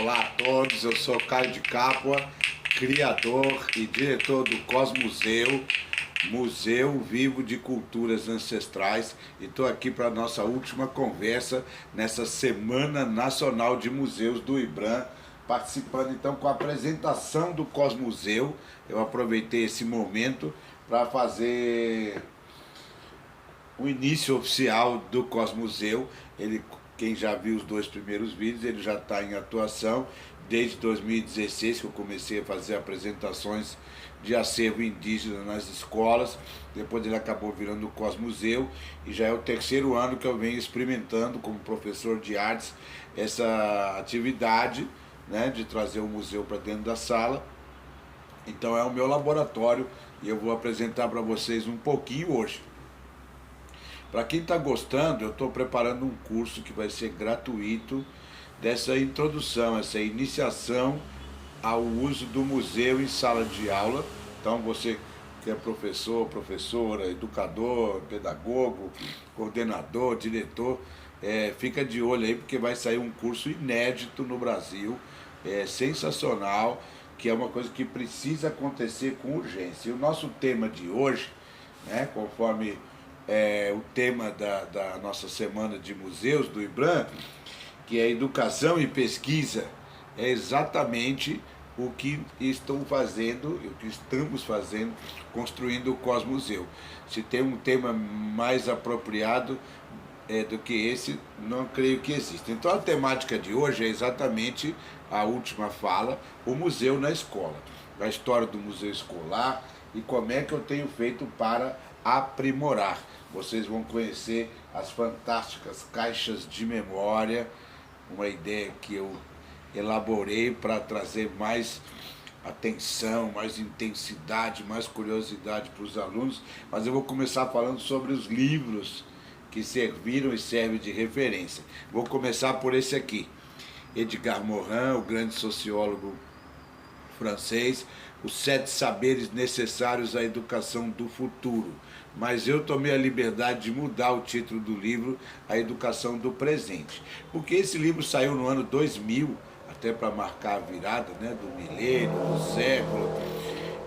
Olá a todos, eu sou Caio de Capua, criador e diretor do Cosmuseu, Museu Vivo de Culturas Ancestrais, e estou aqui para a nossa última conversa nessa Semana Nacional de Museus do IBRAM, participando então com a apresentação do Cosmuseu. Eu aproveitei esse momento para fazer o início oficial do Cosmuseu. Quem já viu os 2 primeiros vídeos, ele já está em atuação desde 2016, que eu comecei a fazer apresentações de acervo indígena nas escolas. Depois ele acabou virando o Cosmuseu, e já é o 3º ano que eu venho experimentando como professor de artes essa atividade, né, de trazer o museu para dentro da sala. Então é o meu laboratório e eu vou apresentar para vocês um pouquinho hoje. Para quem está gostando, eu estou preparando um curso que vai ser gratuito dessa introdução, essa iniciação ao uso do museu em sala de aula. Então você que é professor, professora, educador, pedagogo, coordenador, diretor, fica de olho aí, porque vai sair um curso inédito no Brasil, sensacional, que é uma coisa que precisa acontecer com urgência. E o nosso tema de hoje, né, conforme o tema da nossa Semana de Museus do IBRAM, que é educação e pesquisa, é exatamente o que estão fazendo, o que estamos fazendo, construindo o Cosmuseu. Se tem um tema mais apropriado do que esse, não creio que exista. Então a temática de hoje é exatamente a última fala, o museu na escola, a história do museu escolar e como é que eu tenho feito para aprimorar. Vocês vão conhecer as fantásticas caixas de memória, uma ideia que eu elaborei para trazer mais atenção, mais intensidade, mais curiosidade para os alunos. Mas eu vou começar falando sobre os livros que serviram e servem de referência. Vou começar por esse aqui, Edgar Morin, o grande sociólogo francês, os 7 saberes necessários à educação do futuro. Mas eu tomei a liberdade de mudar o título do livro, A Educação do Presente, porque esse livro saiu no ano 2000, até para marcar a virada, né, do milênio, do século,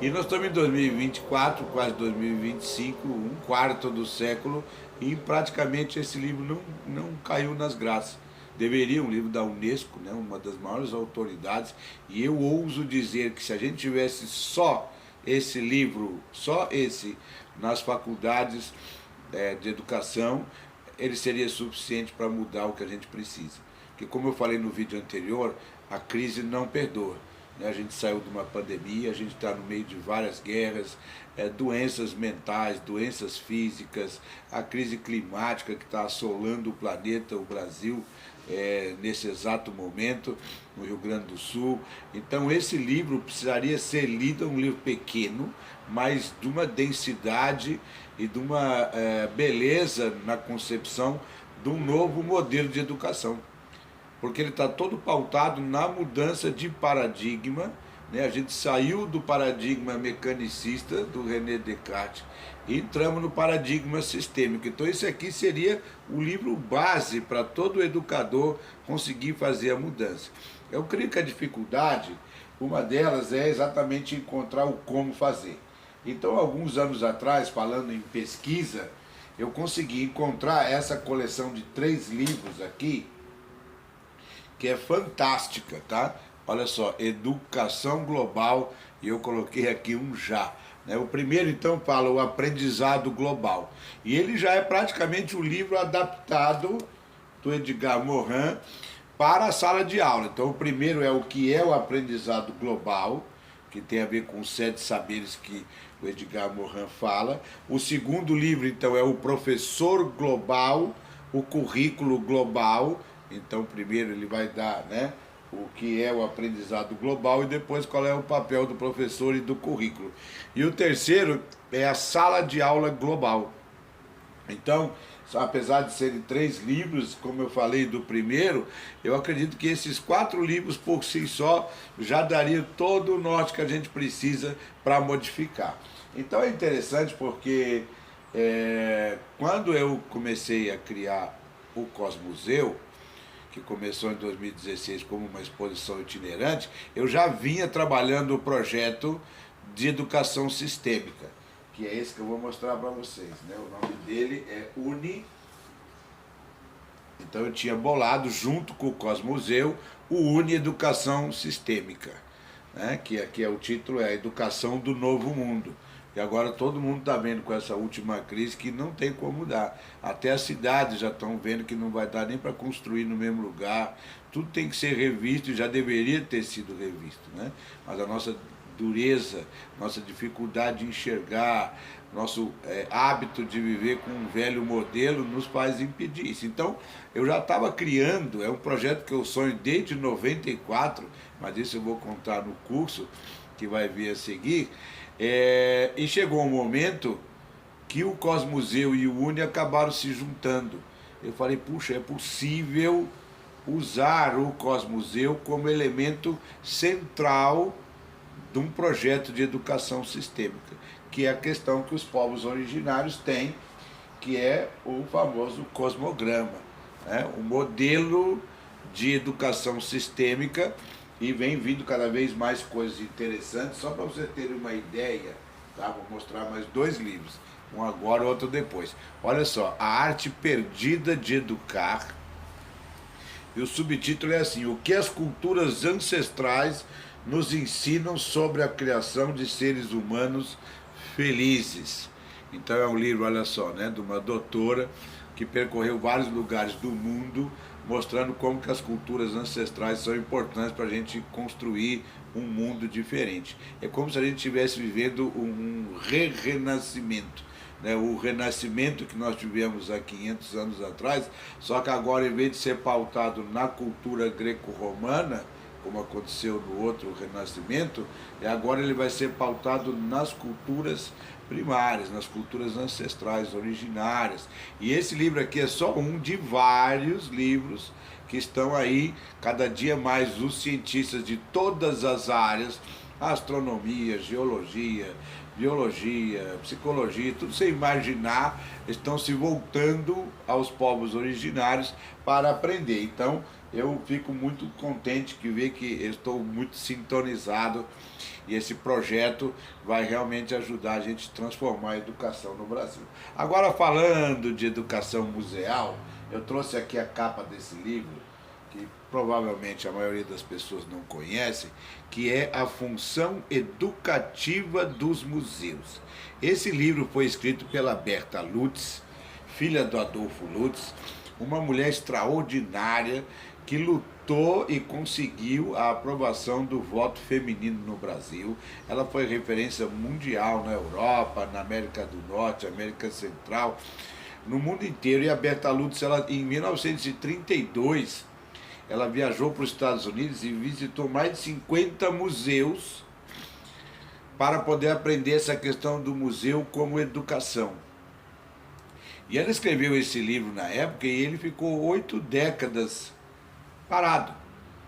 e nós estamos em 2024, quase 2025, um quarto do século, e praticamente esse livro não caiu nas graças. Deveria, um livro da Unesco, né, uma das maiores autoridades, e eu ouso dizer que se a gente tivesse só esse livro, só esse, nas faculdades de educação, ele seria suficiente para mudar o que a gente precisa. Porque, como eu falei no vídeo anterior, a crise não perdoa, né? A gente saiu de uma pandemia, a gente está no meio de várias guerras, doenças mentais, doenças físicas, a crise climática que está assolando o planeta, o Brasil, nesse exato momento, no Rio Grande do Sul. Então esse livro precisaria ser lido, um livro pequeno, mas de uma densidade e de uma beleza na concepção de um novo modelo de educação. Porque ele está todo pautado na mudança de paradigma, né? A gente saiu do paradigma mecanicista do René Descartes e entramos no paradigma sistêmico. Então esse aqui seria o livro base para todo educador conseguir fazer a mudança. Eu creio que a dificuldade, uma delas é exatamente encontrar o como fazer. Então, alguns anos atrás, falando em pesquisa, eu consegui encontrar essa coleção de 3 livros aqui, que é fantástica, tá? Olha só, Educação Global, e eu coloquei aqui um já. Né? O primeiro, então, fala o aprendizado global. E ele já é praticamente um livro adaptado do Edgar Morin para a sala de aula. Então, o primeiro é o que é o aprendizado global, que tem a ver com os 7 saberes que o Edgar Morin fala. O segundo livro, então, é o Professor Global, o Currículo Global. Então, primeiro ele vai dar, né, o que é o aprendizado global e depois qual é o papel do professor e do currículo. E o terceiro é a sala de aula global. Então, apesar de serem 3 livros, como eu falei do primeiro, eu acredito que esses 4 livros por si só já daria todo o norte que a gente precisa para modificar. Então é interessante porque quando eu comecei a criar o Cosmuseu, que começou em 2016 como uma exposição itinerante, eu já vinha trabalhando o projeto de educação sistêmica, que é esse que eu vou mostrar para vocês, né? O nome dele é UNI. Então eu tinha bolado junto com o Cosmuseu o UNI Educação Sistêmica, né? Que aqui é o título, é a Educação do Novo Mundo. E agora todo mundo está vendo com essa última crise que não tem como dar. Até as cidades já estão vendo que não vai dar nem para construir no mesmo lugar. Tudo tem que ser revisto e já deveria ter sido revisto, né? Mas a nossa dureza, nossa dificuldade de enxergar, nosso hábito de viver com um velho modelo nos faz impedir isso. Então, eu já estava criando, é um projeto que eu sonho desde 94, mas isso eu vou contar no curso que vai vir a seguir, e chegou um momento que o Cosmuseu e o UNI acabaram se juntando. Eu falei, puxa, é possível usar o Cosmuseu como elemento central de um projeto de educação sistêmica, que é a questão que os povos originários têm, que é o famoso cosmograma, né? O modelo de educação sistêmica, e vem vindo cada vez mais coisas interessantes. Só para vocês terem uma ideia, tá? Vou mostrar mais 2 livros, um agora e outro depois. Olha só, A Arte Perdida de Educar, e o subtítulo é assim: o que as culturas ancestrais nos ensinam sobre a criação de seres humanos felizes. Então é um livro, olha só, né, de uma doutora que percorreu vários lugares do mundo, mostrando como que as culturas ancestrais são importantes para a gente construir um mundo diferente. É como se a gente estivesse vivendo um renascimento, né? O renascimento que nós tivemos há 500 anos atrás, só que agora, em vez de ser pautado na cultura greco-romana, como aconteceu no outro renascimento, agora ele vai ser pautado nas culturas primárias, nas culturas ancestrais, originárias. E esse livro aqui é só um de vários livros que estão aí, cada dia mais os cientistas de todas as áreas, astronomia, geologia, biologia, psicologia, tudo sem imaginar, estão se voltando aos povos originários para aprender. Então, eu fico muito contente de ver que eu estou muito sintonizado e esse projeto vai realmente ajudar a gente a transformar a educação no Brasil. Agora, falando de educação museal, eu trouxe aqui a capa desse livro, que provavelmente a maioria das pessoas não conhece, que é A Função Educativa dos Museus. Esse livro foi escrito pela Berta Lutz, filha do Adolfo Lutz, uma mulher extraordinária que lutou e conseguiu a aprovação do voto feminino no Brasil. Ela foi referência mundial na Europa, na América do Norte, América Central, no mundo inteiro. E a Berta Lutz, ela, em 1932, ela viajou para os Estados Unidos e visitou mais de 50 museus para poder aprender essa questão do museu como educação. E ela escreveu esse livro na época e ele ficou 8 décadas parado.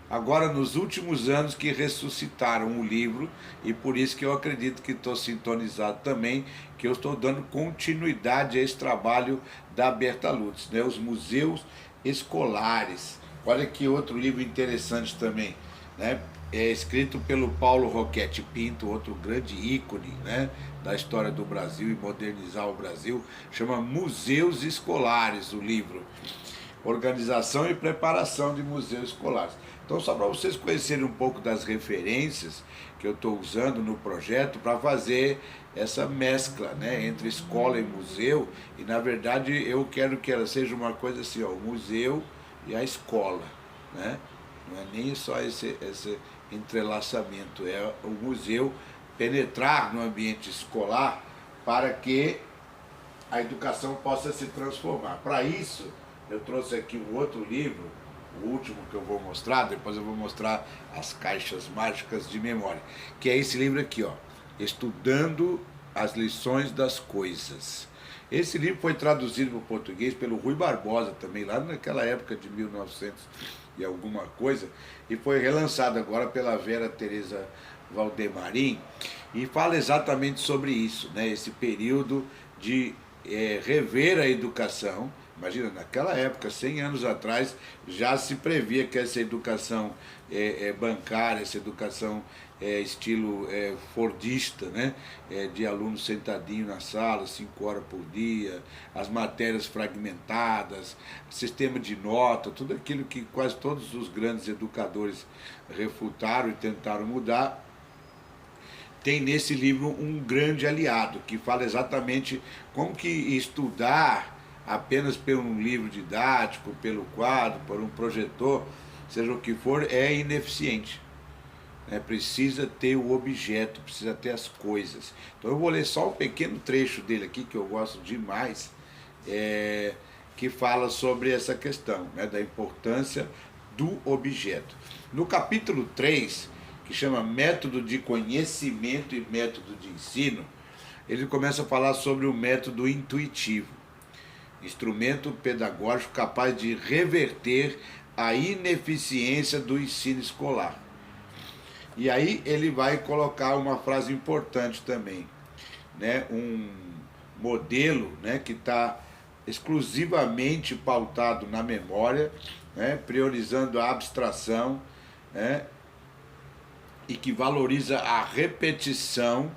Agora, nos últimos anos que ressuscitaram o livro, e por isso que eu acredito que estou sintonizado também, que eu estou dando continuidade a esse trabalho da Berta Lutz, né? Os museus escolares. Olha que outro livro interessante também, né? É escrito pelo Paulo Roquete Pinto, outro grande ícone, né, da história do Brasil e modernizar o Brasil. Chama Museus Escolares o livro. Organização e preparação de museus escolares. Então, só para vocês conhecerem um pouco das referências que eu estou usando no projeto para fazer essa mescla, né, entre escola e museu. E, na verdade, eu quero que ela seja uma coisa assim, ó, o museu e a escola, né? Não é nem só esse entrelaçamento, é o museu penetrar no ambiente escolar para que a educação possa se transformar. Para isso, eu trouxe aqui um outro livro, o último que eu vou mostrar, depois eu vou mostrar as caixas mágicas de memória, que é esse livro aqui, ó, Estudando as Lições das Coisas. Esse livro foi traduzido para o português pelo Rui Barbosa também, lá naquela época de 1900 e alguma coisa, e foi relançado agora pela Vera Teresa Valdemarim, e fala exatamente sobre isso, né? Esse período de rever a educação, Imagina, naquela época, 100 anos atrás, já se previa que essa educação bancária, essa educação estilo fordista, né? De aluno sentadinho na sala, 5 horas por dia, as matérias fragmentadas, sistema de nota, tudo aquilo que quase todos os grandes educadores refutaram e tentaram mudar, tem nesse livro um grande aliado, que fala exatamente como que estudar apenas por um livro didático, pelo quadro, por um projetor, seja o que for, é ineficiente. Precisa ter o objeto, precisa ter as coisas. Então eu vou ler só um pequeno trecho dele aqui, que eu gosto demais, que fala sobre essa questão, né, da importância do objeto. No capítulo 3, que chama Método de Conhecimento e Método de Ensino, ele começa a falar sobre o método intuitivo, instrumento pedagógico capaz de reverter a ineficiência do ensino escolar. E aí ele vai colocar uma frase importante também, né? Um modelo, né, que está exclusivamente pautado na memória, né, priorizando a abstração, né, e que valoriza a repetição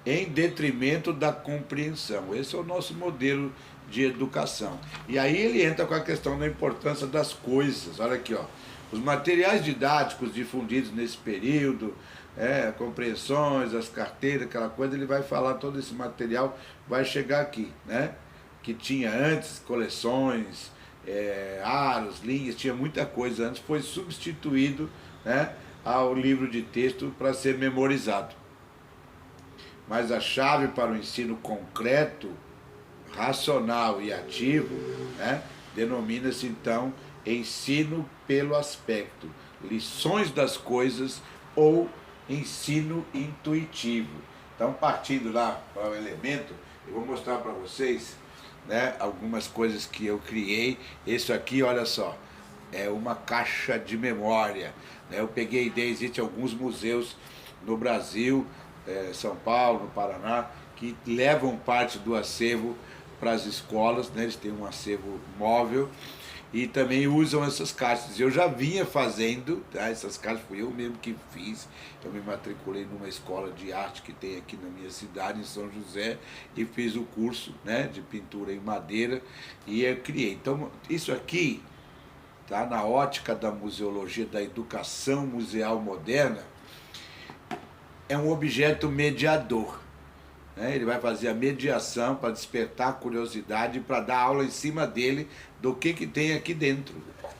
em detrimento da compreensão. Esse é o nosso modelo de educação. E aí ele entra com a questão da importância das coisas. Olha aqui, ó. Os materiais didáticos difundidos nesse período, compreensões, as carteiras, aquela coisa, ele vai falar todo esse material, vai chegar aqui, né? Que tinha antes coleções, aros, linhas, tinha muita coisa antes, foi substituído, né, ao livro de texto para ser memorizado. Mas a chave para o ensino concreto, racional e ativo, né, denomina-se então ensino pelo aspecto, lições das coisas ou ensino intuitivo. Então, partindo lá para o elemento, eu vou mostrar para vocês, né, algumas coisas que eu criei. Isso aqui, olha só, é uma caixa de memória, né? Eu peguei, existem alguns museus no Brasil, São Paulo, no Paraná, que levam parte do acervo para as escolas, né? Eles têm um acervo móvel e também usam essas caixas. Eu já vinha fazendo, tá? Essas caixas fui eu mesmo que fiz. Eu me matriculei numa escola de arte que tem aqui na minha cidade, em São José, e fiz o curso, né, de pintura em madeira e eu criei. Então isso aqui, tá, na ótica da museologia, da educação museal moderna, é um objeto mediador. Ele vai fazer a mediação para despertar a curiosidade, para dar aula em cima dele do que tem aqui dentro.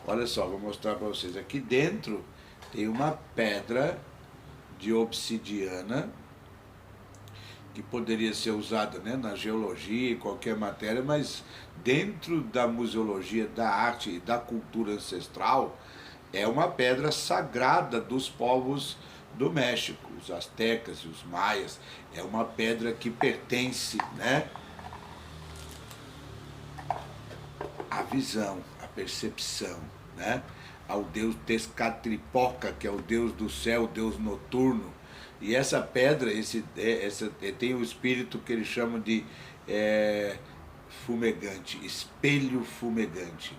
Olha só, vou mostrar para vocês. Aqui dentro tem uma pedra de obsidiana que poderia ser usada, né, na geologia e qualquer matéria, mas dentro da museologia, da arte e da cultura ancestral, é uma pedra sagrada dos povos do México, os astecas e os maias. É uma pedra que pertence, né, à visão, à percepção, né, ao deus Tezcatlipoca, que é o deus do céu, o deus noturno. E essa pedra, tem o espírito que eles chamam de fumegante, espelho fumegante.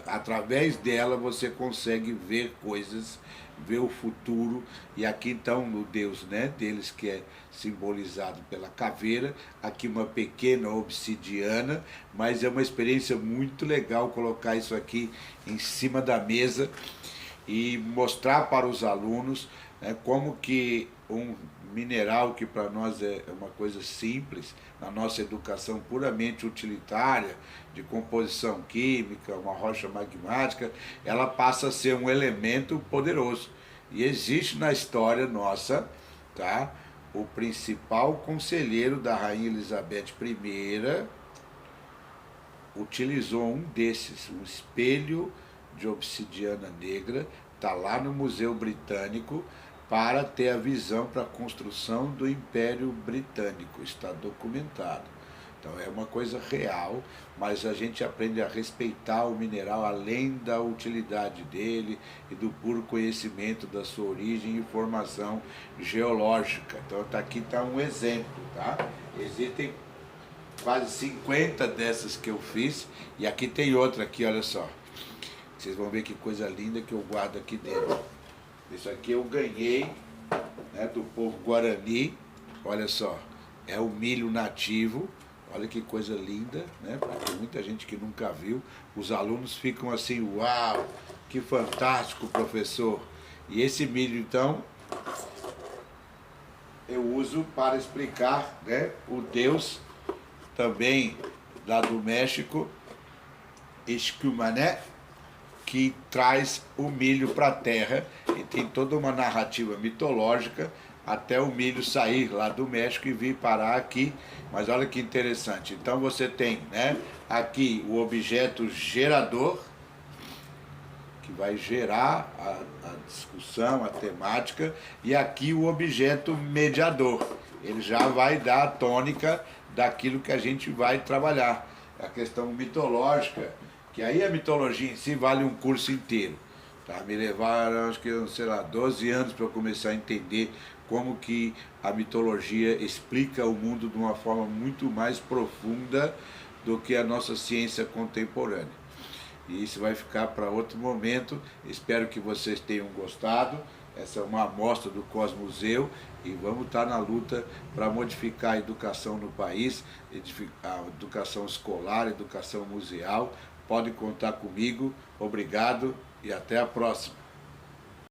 Através dela você consegue ver coisas, ver o futuro. E aqui então o deus, né, deles, que é simbolizado pela caveira, aqui uma pequena obsidiana, mas é uma experiência muito legal colocar isso aqui em cima da mesa e mostrar para os alunos, né, como que um mineral que para nós é uma coisa simples, na nossa educação puramente utilitária, de composição química, uma rocha magmática, ela passa a ser um elemento poderoso. E existe na história nossa, tá, o principal conselheiro da Rainha Elizabeth I utilizou um desses, um espelho de obsidiana negra, está lá no Museu Britânico, para ter a visão para a construção do Império Britânico. Está documentado. Então é uma coisa real, mas a gente aprende a respeitar o mineral além da utilidade dele e do puro conhecimento da sua origem e formação geológica. Então aqui está um exemplo, tá? Existem quase 50 dessas que eu fiz. E aqui tem outra aqui, olha só. Vocês vão ver que coisa linda que eu guardo aqui dentro. Isso aqui eu ganhei, né, do povo Guarani. Olha só, é o milho nativo. Olha que coisa linda, né? Porque tem muita gente que nunca viu. Os alunos ficam assim, uau, que fantástico, professor. E esse milho, então, eu uso para explicar, né, o Deus também lá do México, Escumané, que traz o milho para a terra e tem toda uma narrativa mitológica até o milho sair lá do México e vir parar aqui. Mas olha que interessante. Então você tem, né, aqui o objeto gerador, que vai gerar a discussão, a temática, e aqui o objeto mediador. Ele já vai dar a tônica daquilo que a gente vai trabalhar. A questão mitológica, que aí a mitologia em si vale um curso inteiro. Tá? Me levaram, acho que, sei lá, 12 anos para eu começar a entender como que a mitologia explica o mundo de uma forma muito mais profunda do que a nossa ciência contemporânea. E isso vai ficar para outro momento. Espero que vocês tenham gostado. Essa é uma amostra do Cosmuseu e vamos estar na luta para modificar a educação no país, a educação escolar, a educação museal. Pode contar comigo. Obrigado e até a próxima.